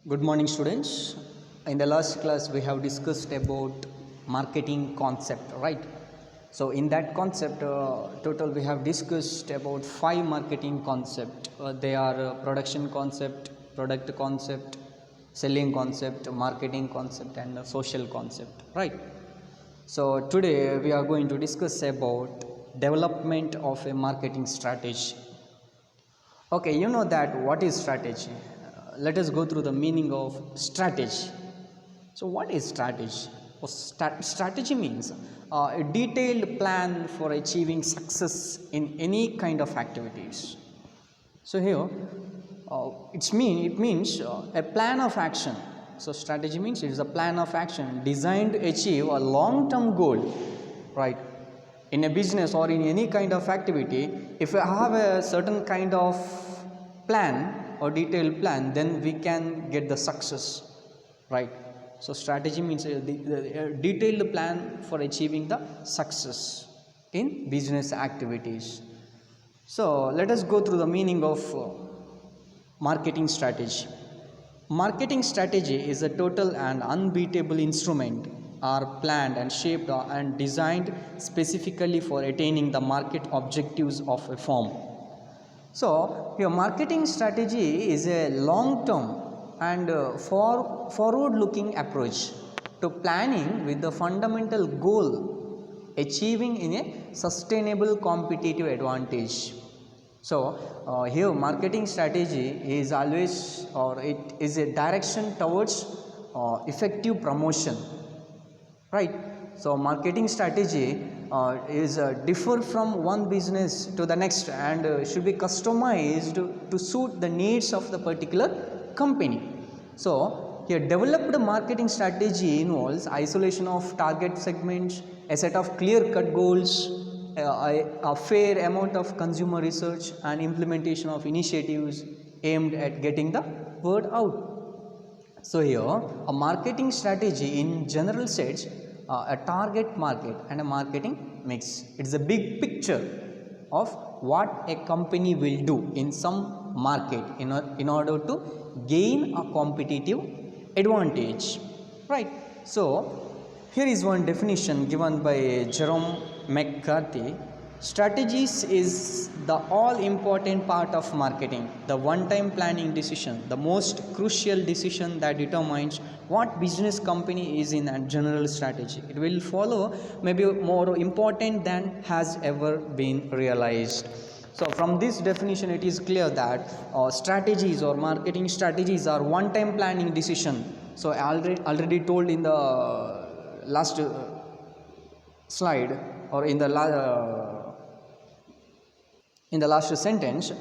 Good morning, students. In the last class, we have discussed about marketing concept, right? So, in that concept, total we have discussed about 5 marketing concept. They are production concept, product concept, selling concept, marketing concept, and social concept, right? So, today we are going to discuss about development of a marketing strategy. Okay, you know that what is strategy? Let us go through the meaning of strategy. So, what is strategy? Well, strategy means a detailed plan for achieving success in any kind of activities. So, here it means a plan of action. So, strategy means it is a plan of action designed to achieve a long term goal, right? In a business or in any kind of activity, if we have a certain kind of plan or detailed plan, then we can get the success, right? So strategy means a detailed plan for achieving the success in business activities. So let us go through the meaning of marketing strategy. Marketing strategy is a total and unbeatable instrument are planned and shaped and designed specifically for attaining the market objectives of a firm. So, your marketing strategy is a long term and forward looking approach to planning with the fundamental goal achieving in a sustainable competitive advantage. So, here marketing strategy is always or it is a direction towards effective promotion, right? So marketing strategy is differ from one business to the next and should be customized to suit the needs of the particular company. So here developed marketing strategy involves isolation of target segments, a set of clear cut goals, a fair amount of consumer research and implementation of initiatives aimed at getting the word out. So here a marketing strategy in general sets a target market and a marketing mix. It is a big picture of what a company will do in some market in order to gain a competitive advantage, right? So here is one definition given by Jerome McCarthy. Strategies is the all important part of marketing, the one time planning decision, the most crucial decision that determines what business company is in a general strategy. It will follow maybe more important than has ever been realized. So from this definition it is clear that strategies or marketing strategies are one time planning decision. So I already told in the last slide or in the last sentence,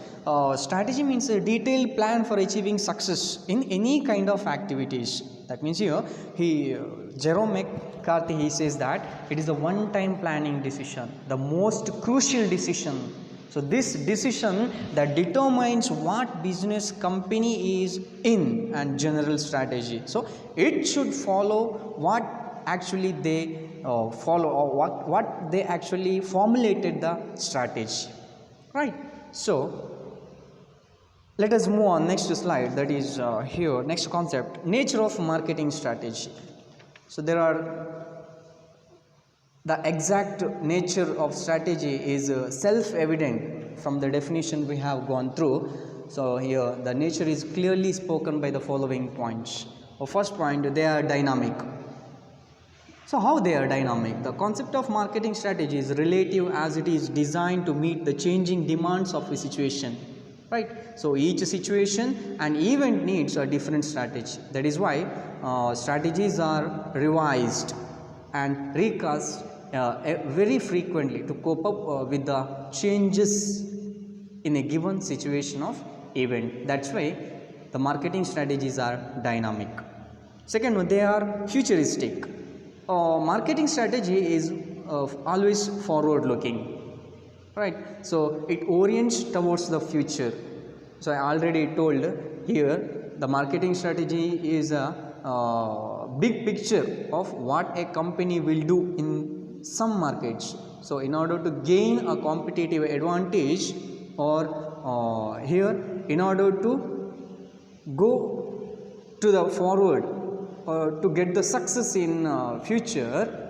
strategy means a detailed plan for achieving success in any kind of activities. That means here Jerome McCarthy he says that it is a one time planning decision, the most crucial decision. So this decision that determines what business company is in and general strategy. So it should follow what actually they follow or what they actually formulated the strategy, right? So let us move on next slide, that is here next concept, nature of marketing strategy. So there are the exact nature of strategy is self-evident from the definition we have gone through. So here the nature is clearly spoken by the following points. First point, they are dynamic. So how they are dynamic? The concept of marketing strategy is relative as it is designed to meet the changing demands of a situation, right? So each situation and event needs a different strategy. That is why strategies are revised and recast very frequently to cope up with the changes in a given situation of event. That's why the marketing strategies are dynamic. Second one, they are futuristic. Marketing strategy is always forward looking, right? So it orients towards the future. So I already told here the marketing strategy is a big picture of what a company will do in some markets. So in order to gain a competitive advantage or here in order to go to the forward to get the success in future,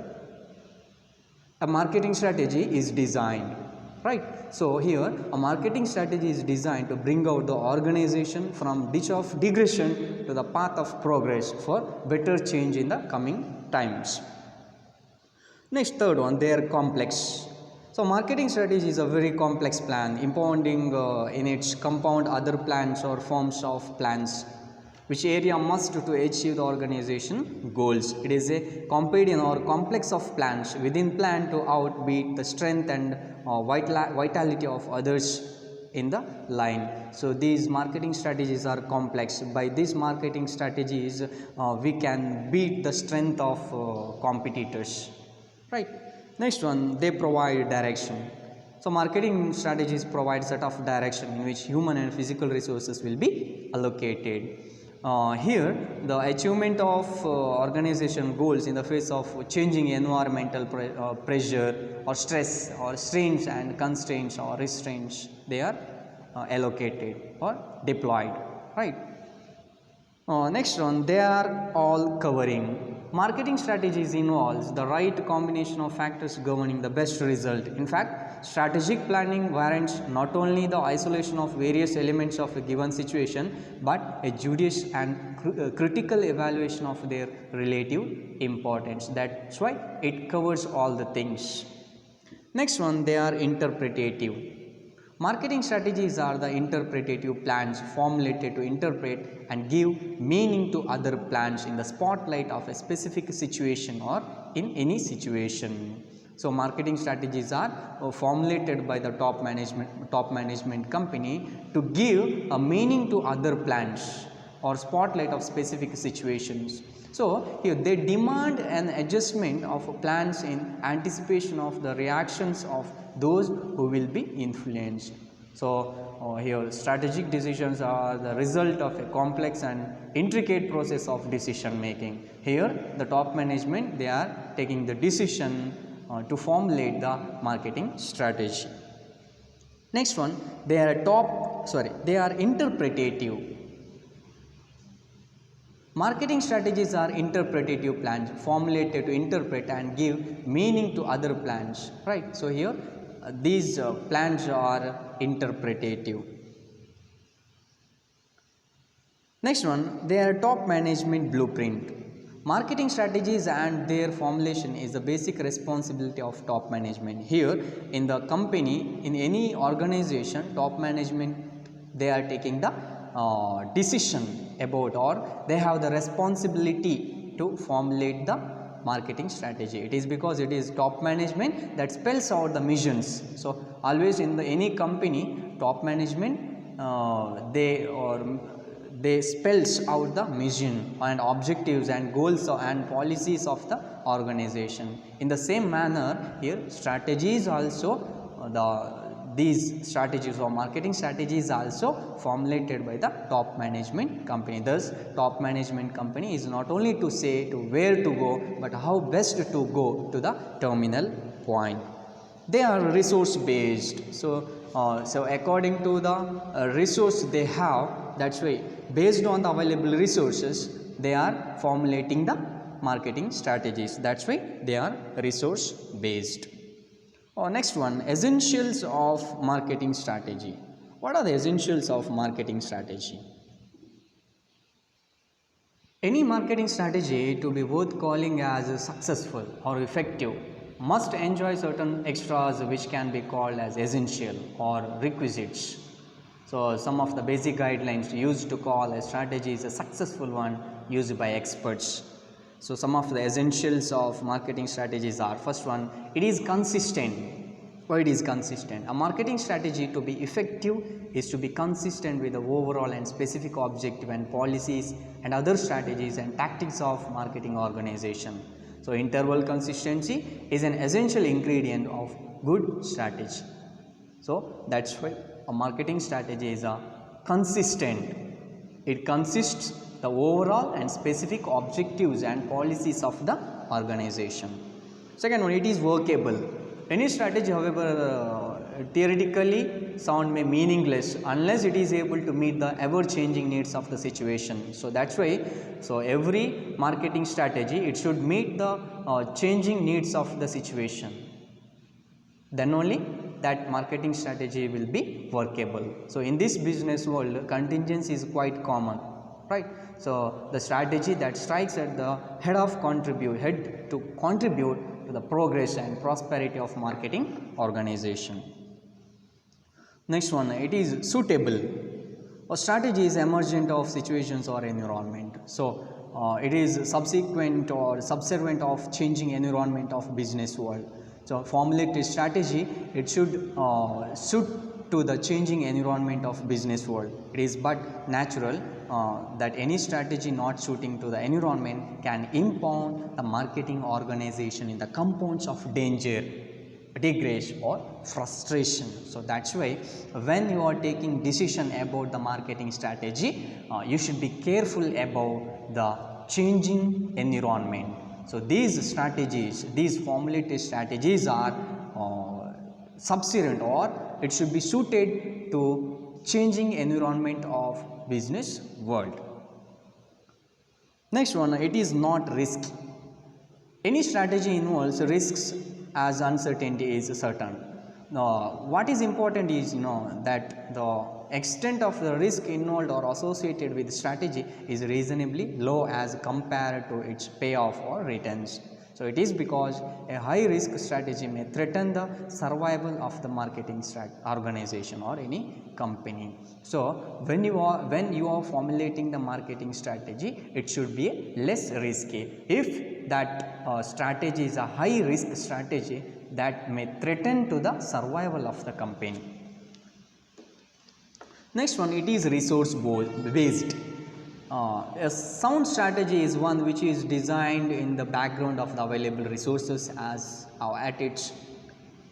a marketing strategy is designed, right? So here a marketing strategy is designed to bring out the organization from ditch of digression to the path of progress for better change in the coming times. Next, third one, they are complex. So marketing strategy is a very complex plan, impounding in its compound other plans or forms of plans, which area must to achieve the organization goals. It is a compendium or complex of plans within plan to outbeat the strength and vitality of others in the line. So these marketing strategies are complex. By these marketing strategies, we can beat the strength of competitors, right? Next one, they provide direction. So marketing strategies provide set of direction in which human and physical resources will be allocated. Here the achievement of organization goals in the face of changing environmental pressure or stress or strains and constraints or restraints, they are allocated or deployed, right? Next one, they are all covering. Marketing strategies involves the right combination of factors governing the best result. In fact, strategic planning warrants not only the isolation of various elements of a given situation, but a judicious and critical evaluation of their relative importance. That's why it covers all the things. Next one, they are interpretative. Marketing strategies are the interpretative plans formulated to interpret and give meaning to other plans in the spotlight of a specific situation or in any situation. So marketing strategies are formulated by the top management company to give a meaning to other plans or spotlight of specific situations. So here they demand an adjustment of plans in anticipation of the reactions of those who will be influenced. So here strategic decisions are the result of a complex and intricate process of decision making. Here the top management, they are taking the decision to formulate the marketing strategy. Next one, they are interpretative. Marketing strategies are interpretative plans formulated to interpret and give meaning to other plans, right? So here these plans are interpretative. Next one, they are top management blueprint. Marketing strategies and their formulation is the basic responsibility of top management. Here in the company, in any organization, top management, they are taking the decision about, or they have the responsibility to formulate the marketing strategy. It is because it is top management that spells out the missions. So always in any company, top management they spells out the mission and objectives and goals and policies of the organization. In the same manner, here strategies also these strategies or marketing strategies also formulated by the top management company. Thus top management company is not only to say to where to go, but how best to go to the terminal point. They are resource based. So according to the resource they have, that's why based on the available resources they are formulating the marketing strategies. That's why they are resource based. Next one, essentials of marketing strategy. What are the essentials of marketing strategy? Any marketing strategy to be worth calling as successful or effective must enjoy certain extras which can be called as essential or requisites. So some of the basic guidelines used to call a strategy is a successful one used by experts. So some of the essentials of marketing strategies are: first one, it is consistent. Why it is consistent? A marketing strategy to be effective is to be consistent with the overall and specific objective and policies and other strategies and tactics of marketing organization. So interval consistency is an essential ingredient of good strategy. So that's why a marketing strategy is a consistent. It consists the overall and specific objectives and policies of the organization. Second one, it is workable. Any strategy, however, theoretically sound may meaningless unless it is able to meet the ever changing needs of the situation. So that's why, so every marketing strategy, it should meet the changing needs of the situation, then only that marketing strategy will be workable. So in this business world, contingency is quite common, right? So the strategy that strikes at the head to contribute to the progress and prosperity of marketing organization. Next one, it is suitable. A strategy is emergent of situations or environment. So it is subsequent or subservient of changing environment of business world. So formulated strategy, it should suit to the changing environment of business world. It is but natural that any strategy not suiting to the environment can impound the marketing organization in the compounds of danger, disgrace or frustration. So that's why when you are taking decision about the marketing strategy, you should be careful about the changing environment. So these strategies, these formulated strategies are subservient, or it should be suited to changing environment of business world. Next one, it is not risky. Any strategy involves risks as uncertainty is certain. Now, what is important is that the extent of the risk involved or associated with strategy is reasonably low as compared to its payoff or returns. So it is because a high risk strategy may threaten the survival of the marketing organization or any company. So when you are formulating the marketing strategy, it should be less risky. If that strategy is a high risk strategy, that may threaten to the survival of the company. Next one, it is resource based. A sound strategy is one which is designed in the background of the available resources as at its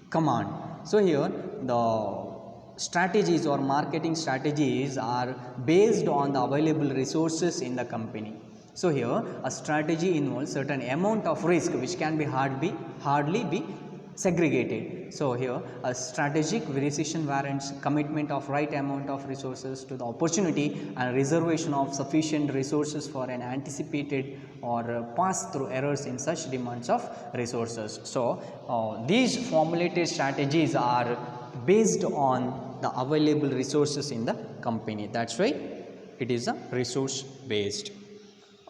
command. So here the strategies or marketing strategies are based on the available resources in the company. So here a strategy involves certain amount of risk which can be hardly be segregated. So here a strategic decision warrants commitment of right amount of resources to the opportunity and reservation of sufficient resources for an anticipated or pass through errors in such demands of resources. So these formulated strategies are based on the available resources in the company. That's why it is a resource based.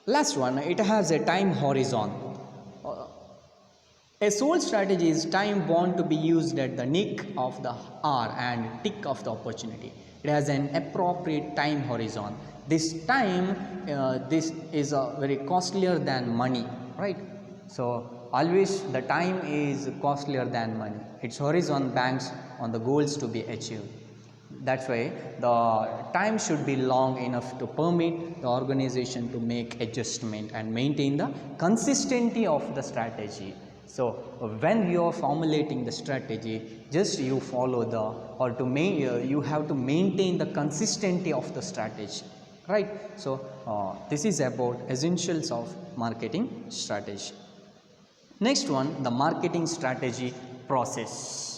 Last one, it has a time horizon. A sole strategy is time bound to be used at the nick of the hour and tick of the opportunity. It has an appropriate time horizon. This time, this is very costlier than money, right? So always the time is costlier than money. Its horizon banks on the goals to be achieved. That's why the time should be long enough to permit the organization to make adjustment and maintain the consistency of the strategy. So when you are formulating the strategy, just you follow you have to maintain the consistency of the strategy, right? So this is about essentials of marketing strategy. Next one, the marketing strategy process.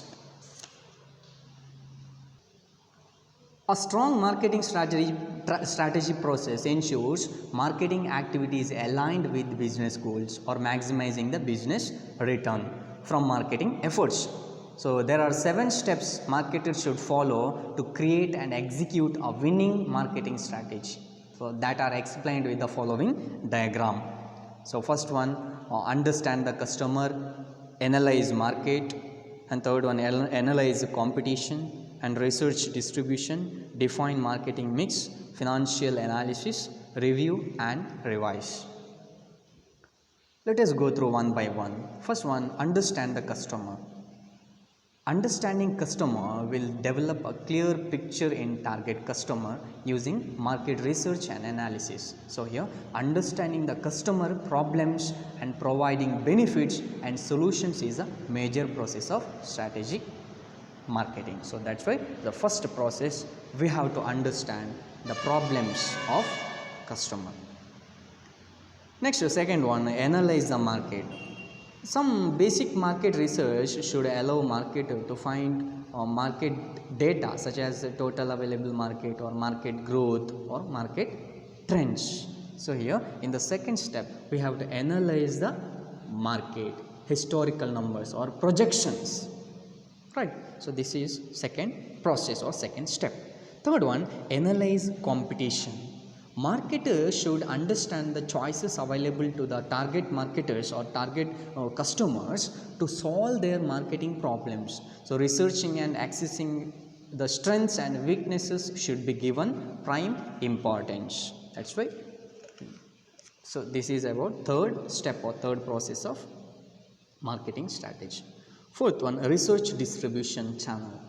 A strong marketing strategy process ensures marketing activities aligned with business goals or maximizing the business return from marketing efforts. So there are 7 steps marketers should follow to create and execute a winning marketing strategy. So that are explained with the following diagram. So first one, understand the customer, analyze market, and third one, analyze competition and research distribution, define marketing mix, financial analysis, review and revise. Let us go through one by one. First one, understand the customer. Understanding customer will develop a clear picture in target customer using market research and analysis. So here, understanding the customer problems and providing benefits and solutions is a major process of strategic marketing. So that's why the first process, we have to understand the problems of customer. Next, the second one, analyze the market. Some basic market research should allow marketer to find market data such as the total available market or market growth or market trends. So here in the second step we have to analyze the market historical numbers or projections, right? So this is second process or second step. Third one, analyze competition. Marketers should understand the choices available to the target marketers or target customers to solve their marketing problems. So researching and accessing the strengths and weaknesses should be given prime importance. That's why. So this is about third step or third process of marketing strategy. Fourth one, research distribution channel.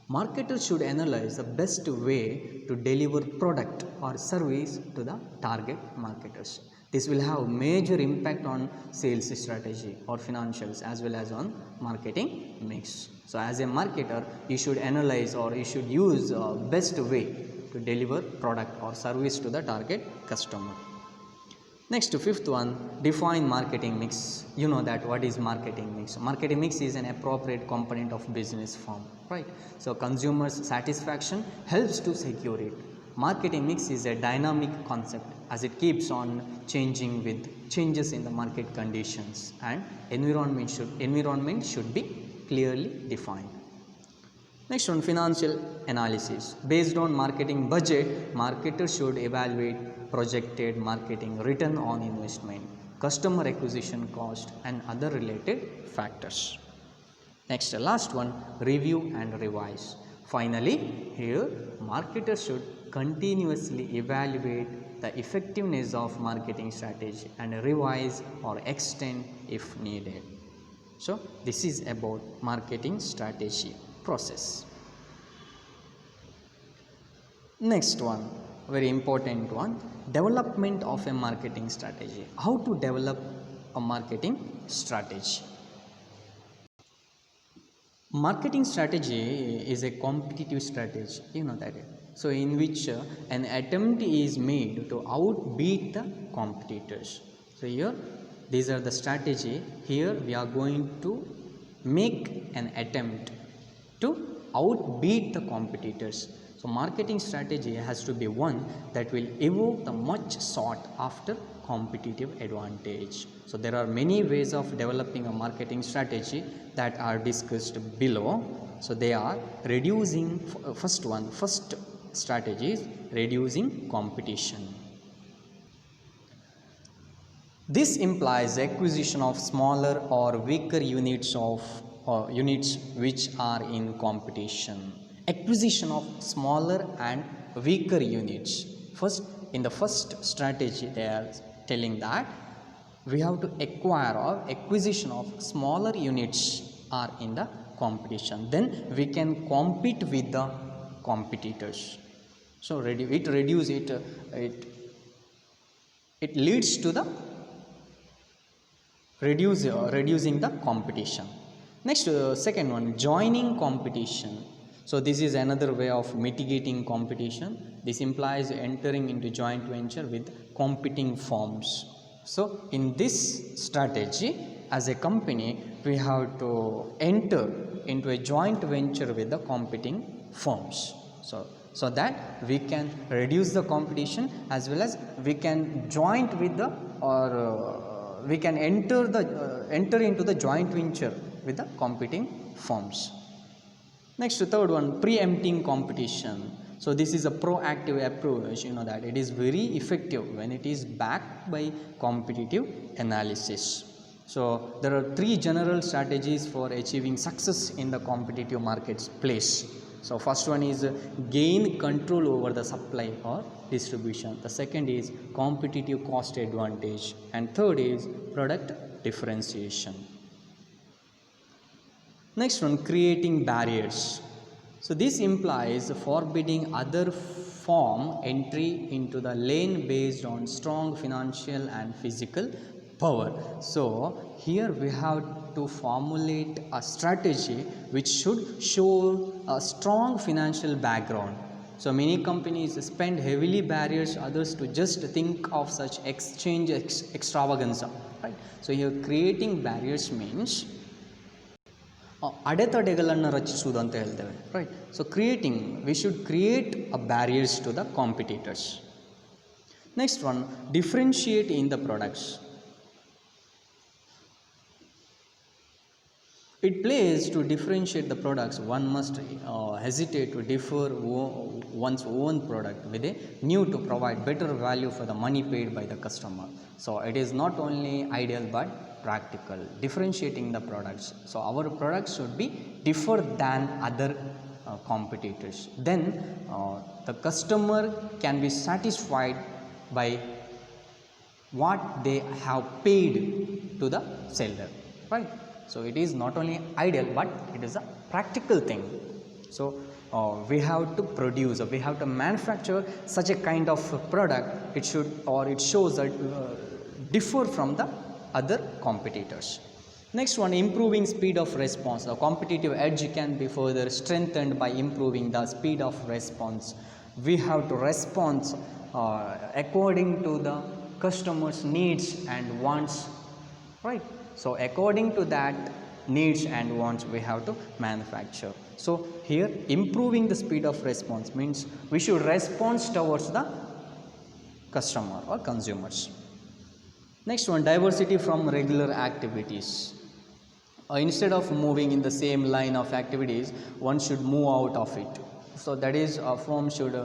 Marketers should analyze the best way to deliver product or service to the target marketers. This will have major impact on sales strategy or financials as well as on marketing mix. So as a marketer, you should analyze or you should use best way to deliver product or service to the target customer. Next, fifth one, define marketing mix. You know that what is marketing mix. Marketing mix is an appropriate component of business firm, right? So consumers satisfaction helps to secure it. Marketing mix is a dynamic concept as it keeps on changing with changes in the market conditions, and environment should be clearly defined. Next one, financial analysis. Based on marketing budget, marketers should evaluate projected marketing return on investment, customer acquisition cost and other related factors. Next, last one, review and revise. Finally, here marketers should continuously evaluate the effectiveness of marketing strategy and revise or extend if needed. So this is about marketing strategy process. Next one, very important one, development of a marketing strategy. How to develop a marketing strategy? Marketing strategy is a competitive strategy, you know that. So in which an attempt is made to outbeat the competitors. So here these are the strategy. Here we are going to make an attempt to outbeat the competitors. So marketing strategy has to be one that will evoke the much sought after competitive advantage. So there are many ways of developing a marketing strategy that are discussed below. So they are reducing, first strategy is reducing competition. This implies acquisition of smaller or weaker units which are in competition. Acquisition of smaller and weaker units. In the first strategy they are telling that we have to acquire or acquisition of smaller units are in the competition. Then we can compete with the competitors. So it leads to the reducing the competition. Next, second one, joining competition. So this is another way of mitigating competition. This implies entering into joint venture with competing firms. So in this strategy, as a company, we have to enter into a joint venture with the competing firms. So that we can reduce the competition as well as we can joint with the we can enter into the joint venture with the competing firms. Next, third one, preempting competition. So this is a proactive approach, you know that it is very effective when it is backed by competitive analysis. So there are three general strategies for achieving success in the competitive marketplace. So first one is gain control over the supply or distribution. The second is competitive cost advantage, and third is product differentiation. Next one, creating barriers. So this implies forbidding other firm entry into the lane based on strong financial and physical power. So here we have to formulate a strategy which should show a strong financial background. So many companies spend heavily barriers others to just think of such exchange extravaganza, right? So here creating barriers means ಅಡೆತಡೆಗಳನ್ನು ರಚಿಸುವುದು ಅಂತ ಹೇಳ್ತೇವೆ, right. So creating, we should create a barriers to the competitors. Next one, differentiate in the products. It plays to differentiate the products. One must hesitate to differ one's own product with a new to provide better value for the money paid by the customer. So it is not only ideal but practical. Differentiating the products. So our products should be differ than other competitors. Then the customer can be satisfied by what they have paid to the seller, right? So it is not only ideal but it is a practical thing. So we have to produce, or we have to manufacture such a kind of product. It should, or it shows that differ from the other competitors. Next one, improving speed of response. The competitive edge can be further strengthened by improving the speed of response. We have to respond according to the customer's needs and wants, right? So according to that needs and wants, we have to manufacture. So here improving the speed of response means we should respond towards the customer or consumers. Next one, diversity from regular activities. Instead of moving in the same line of activities, one should move out of it. So that is, a firm should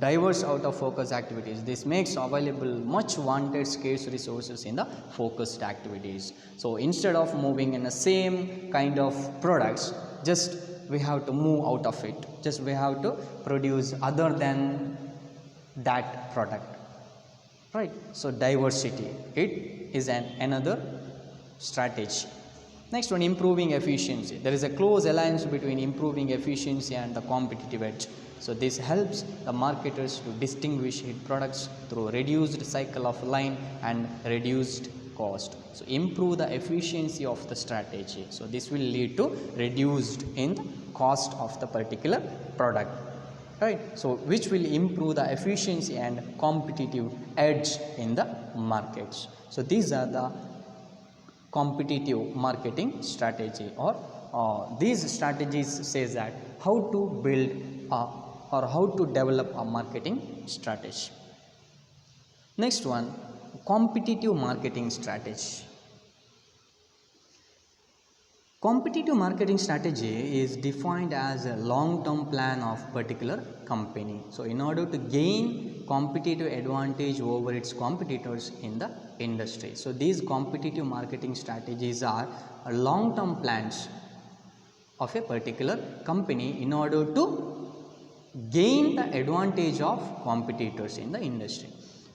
diverse out of focus activities. This makes available much wanted scarce resources in the focused activities. So instead of moving in the same kind of products, just we have to move out of it. Just we have to produce other than that product, right? So diversity, it is another strategy. Next one, improving efficiency. There is a close alliance between improving efficiency and the competitive edge. So this helps the marketers to distinguish hit products through reduced cycle of line and reduced cost. So improve the efficiency of the strategy. So this will lead to reduced in the cost of the particular product, right? So which will improve the efficiency and competitive edge in the markets. So these are the competitive marketing strategy, or these strategies says that how to build or how to develop a marketing strategy. Next one, competitive marketing strategy. Competitive marketing strategy is defined as a long-term plan of particular company. So in order to gain competitive advantage over its competitors in the industry. So these competitive marketing strategies are long-term plans of a particular company in order to gain the advantage of competitors in the industry.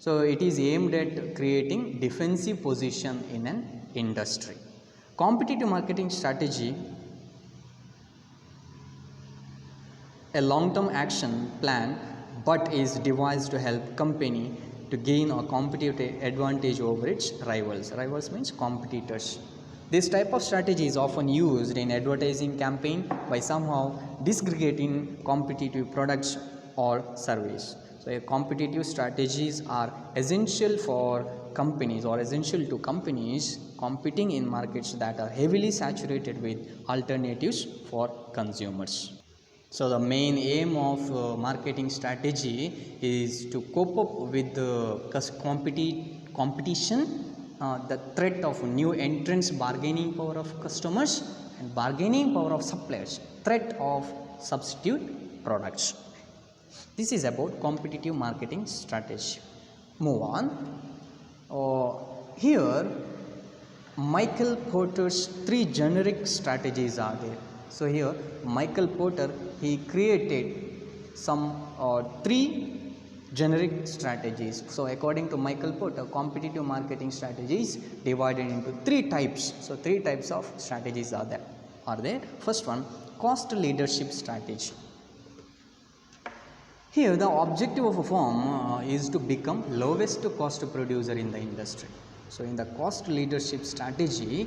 So it is aimed at creating defensive position in an industry. Competitive marketing strategy, a long-term action plan, but is devised to help company to gain a competitive advantage over its rivals. Rivals means competitors. This type of strategy is often used in advertising campaign by somehow disgregating competitive products or service. So competitive strategies are essential for companies, or essential to companies competing in markets that are heavily saturated with alternatives for consumers. So the main aim of marketing strategy is to cope up with the competition, the threat of new entrants, bargaining power of customers and bargaining power of suppliers, threat of substitute products. This is about competitive marketing strategy. Move on. Here Michael Porter's 3 generic strategies are there. So here Michael Porter, he created some 3 generic strategies. So according to Michael Porter, competitive marketing strategies divided into 3 types. So 3 types of strategies are there. First one, cost leadership strategy. Here the objective of a firm is to become lowest cost producer in the industry. So in the cost leadership strategy,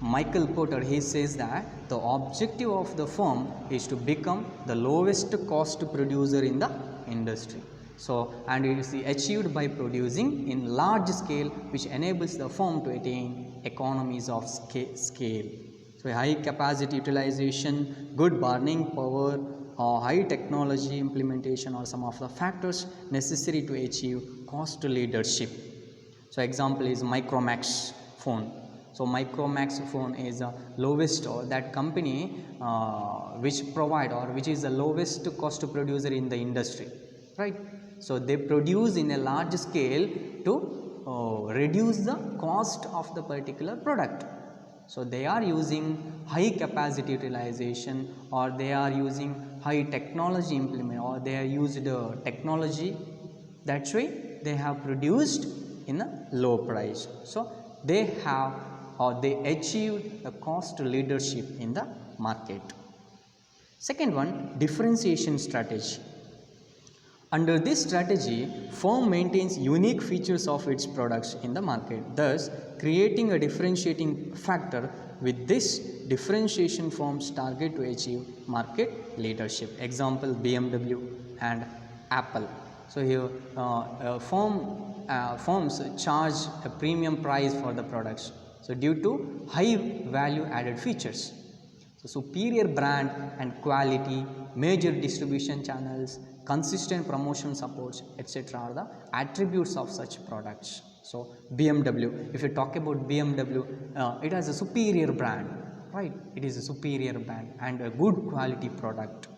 Michael Porter, he says that the objective of the firm is to become the lowest cost producer in the industry. So, and it is achieved by producing in large scale, which enables the firm to attain economies of scale. So, high capacity utilization, good burning power, or high technology implementation are some of the factors necessary to achieve cost leadership. So, example is Micromax phone. So, Micromax phone is the lowest, or that company which provide or which is the lowest cost producer in the industry, right. So, they produce in a large scale to reduce the cost of the particular product. So, they are using high capacity utilization, or they are using high technology implement, or they are used technology, that's why they have produced in a low price. So, they have or they achieved the cost leadership in the market. Second one, differentiation strategy. Under this strategy, firm maintains unique features of its products in the market, thus creating a differentiating factor. With this differentiation, firms target to achieve market leadership. Example, BMW and Apple. So, here firms charge a premium price for the products. So, due to high value added features. So, superior brand and quality, major distribution channels, consistent promotion supports, etc. are the attributes of such products. So, BMW, if you talk about BMW, it has a superior brand, right? It is a superior brand and a good quality product.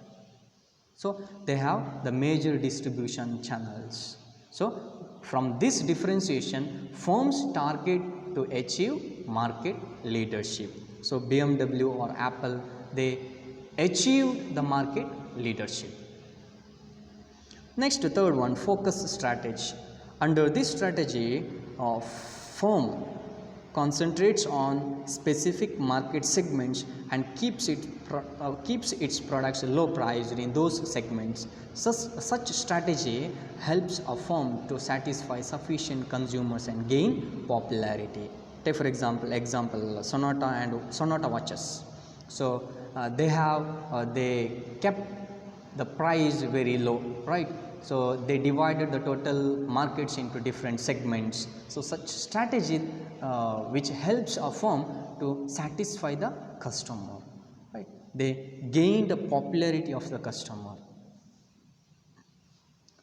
So, they have the major distribution channels. So, from this differentiation, firms target to achieve market leadership. So, BMW or Apple, they achieve the market leadership. Next, third one, focus strategy. Under this strategy, firm concentrates on specific market segments and keeps its products low priced in those segments. Such strategy helps a firm to satisfy sufficient consumers and gain popularity. Take for example Sonata and Sonata watches. So, they kept the price very low, right. So, they divided the total markets into different segments. So, such strategy which helps a firm to satisfy the customer, right. They gain the popularity of the customer.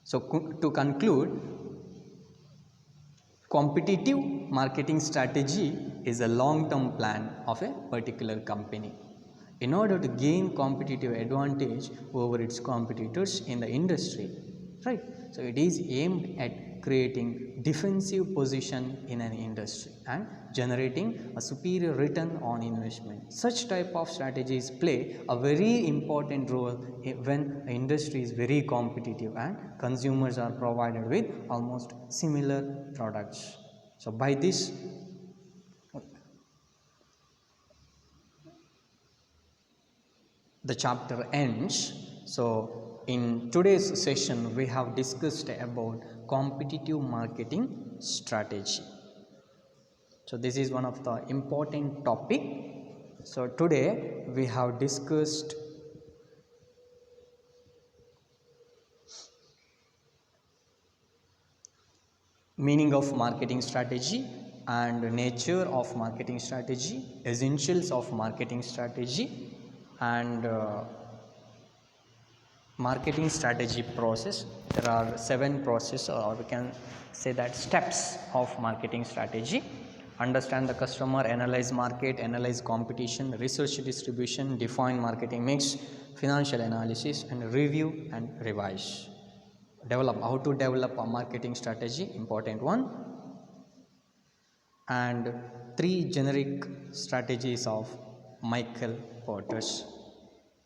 So, to conclude, competitive marketing strategy is a long-term plan of a particular company in order to gain competitive advantage over its competitors in the industry, right. So, it is aimed at creating defensive position in an industry and generating a superior return on investment. Such type of strategies play a very important role when the industry is very competitive and consumers are provided with almost similar products. So, by this the chapter ends. So, in today's session we have discussed about competitive marketing strategy. So, this is one of the important topic. So, today we have discussed meaning of marketing strategy and nature of marketing strategy, essentials of marketing strategy, and marketing strategy process. There are 7 processes, or we can say that steps of marketing strategy. Understand the customer, analyze market, analyze competition, research distribution, define marketing mix, financial analysis, and review and revise. How to develop a marketing strategy, important one. And 3 generic strategies of Michael Porter's,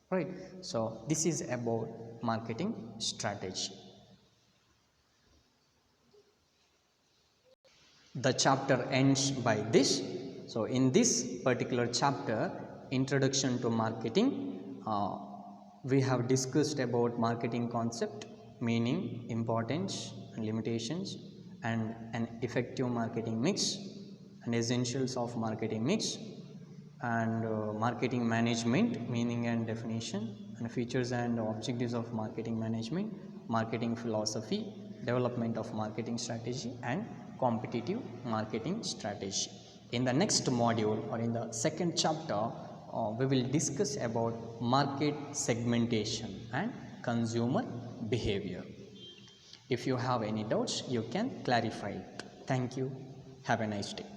right. So, this is about marketing strategy. The chapter ends by this. So, in this particular chapter, introduction to marketing, we have discussed about marketing concept, meaning, importance and limitations, and an effective marketing mix and essentials of marketing mix, and marketing management, meaning and definition, and features and objectives of marketing management, marketing philosophy, development of marketing strategy, and competitive marketing strategy. In the next module or in the second chapter, we will discuss about market segmentation and consumer behavior. If you have any doubts, you can clarify it. Thank you. Have a nice day.